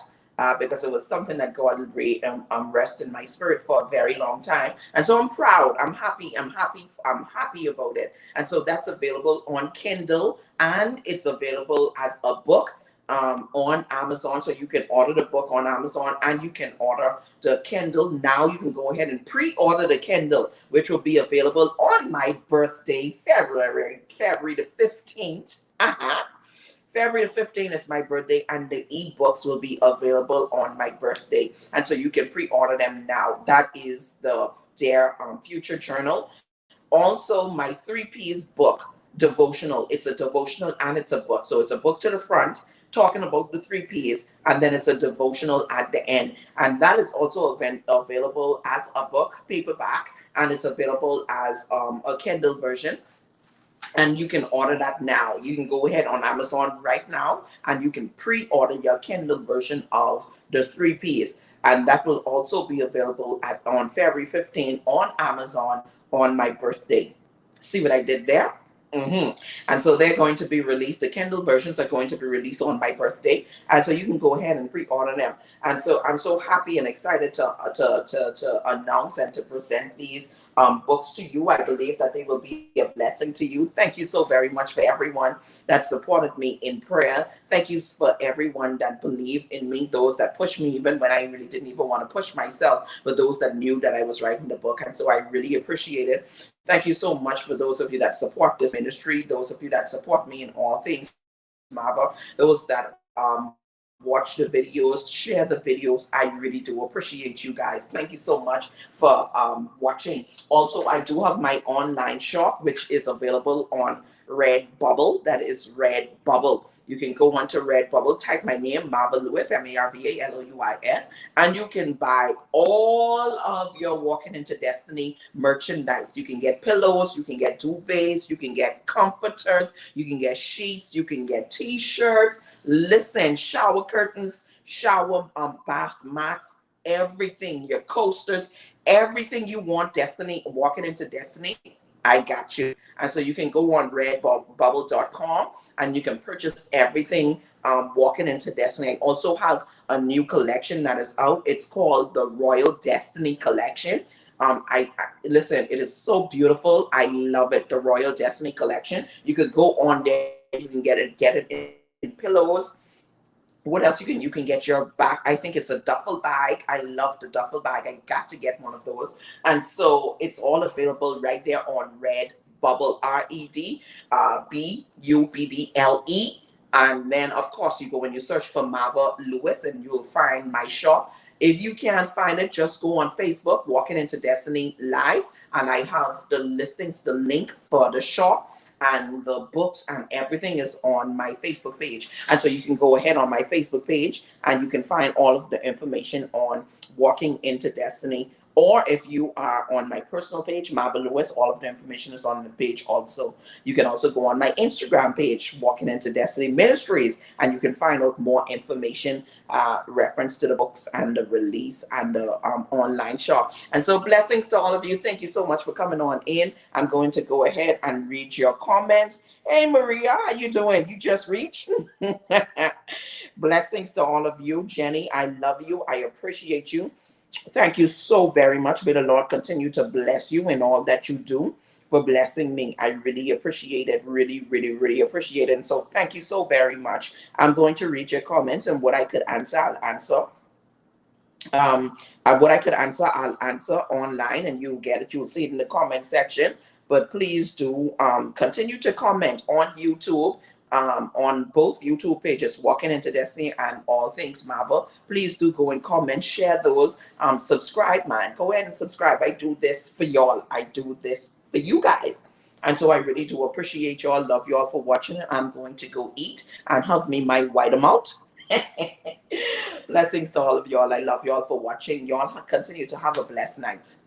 because it was something that God had rest in my spirit for a very long time. And so I'm proud. I'm happy. I'm happy about it. And so that's available on Kindle and it's available as a book on Amazon. So you can order the book on Amazon and you can order the Kindle. Now you can go ahead and pre-order the Kindle, which will be available on my birthday, February the 15th. February the 15th is my birthday, and the ebooks will be available on my birthday. And so you can pre-order them now. That is their future journal. Also, my 3P's book, devotional. It's a devotional and it's a book. So it's a book to the front talking about the 3P's, and then it's a devotional at the end. And that is also available as a book, paperback, and it's available as a Kindle version. And you can order that now. You can go ahead on Amazon right now and you can pre-order your Kindle version of the 3P's. And that will also be available on February 15th on Amazon on my birthday. See what I did there? And so they're going to be released. The Kindle versions are going to be released on my birthday, and so you can go ahead and pre-order them. And so I'm so happy and excited to announce and to present these books to you. I believe that they will be a blessing to you. Thank you so very much for everyone that supported me in prayer. Thank you for everyone that believed in me, those that pushed me even when I really didn't even want to push myself, but those that knew that I was writing the book. And so I really appreciate it. Thank you so much for those of you that support this ministry, those of you that support me in all things, Marva, those that watch the videos, share the videos. I really do appreciate you guys. Thank you so much for watching. Also, I do have my online shop, which is available on Redbubble. That is Redbubble. You can go onto Redbubble, type my name, Marva Lewis, MarvaLouis, and you can buy all of your Walking into Destiny merchandise. You can get pillows, you can get duvets, you can get comforters, you can get sheets, you can get t-shirts. Listen, shower curtains, shower bath mats, everything, your coasters, everything you want, Destiny, Walking into Destiny, I got you. And so you can go on redbubble.com and you can purchase everything Walking into Destiny. I also have a new collection that is out. It's called the Royal Destiny Collection. I listen, it is so beautiful. I love it. The Royal Destiny Collection. You could go on there. You can get it in pillows. What else you can get your back? I think it's a duffel bag. I love the duffel bag. I got to get one of those. And so it's all available right there on Redbubble, REDBUBBLE. And then of course you go when you search for Marva Lewis and you'll find my shop. If you can't find it, just go on Facebook, Walking into Destiny Live, and I have the listings, the link for the shop and the books and everything is on my Facebook page. And so you can go ahead on my Facebook page and you can find all of the information on Walking into Destiny. Or if you are on my personal page, Marva Lewis, all of the information is on the page also. You can also go on my Instagram page, Walking into Destiny Ministries, and you can find out more information reference to the books and the release and the online shop. And so blessings to all of you. Thank you so much for coming on in. I'm going to go ahead and read your comments. Hey Maria, how you doing? You just reached? Blessings to all of you. Jenny, I love you. I appreciate you. Thank you so very much. May the Lord continue to bless you in all that you do for blessing me. I really appreciate it. Really, really, really appreciate it. And so thank you so very much. I'm going to read your comments and what I could answer, I'll answer. What I could answer, I'll answer online and you'll get it. You'll see it in the comment section. But please do continue to comment on YouTube, on both YouTube pages, Walking into Destiny and All Things Marvel. Please do go and comment, share those, subscribe, man. Go ahead and subscribe. I do this for y'all. I do this for you guys. And so I really do appreciate y'all. Love y'all for watching it. I'm going to go eat and have me my white amount. Blessings to all of y'all. I love y'all for watching. Y'all continue to have a blessed night.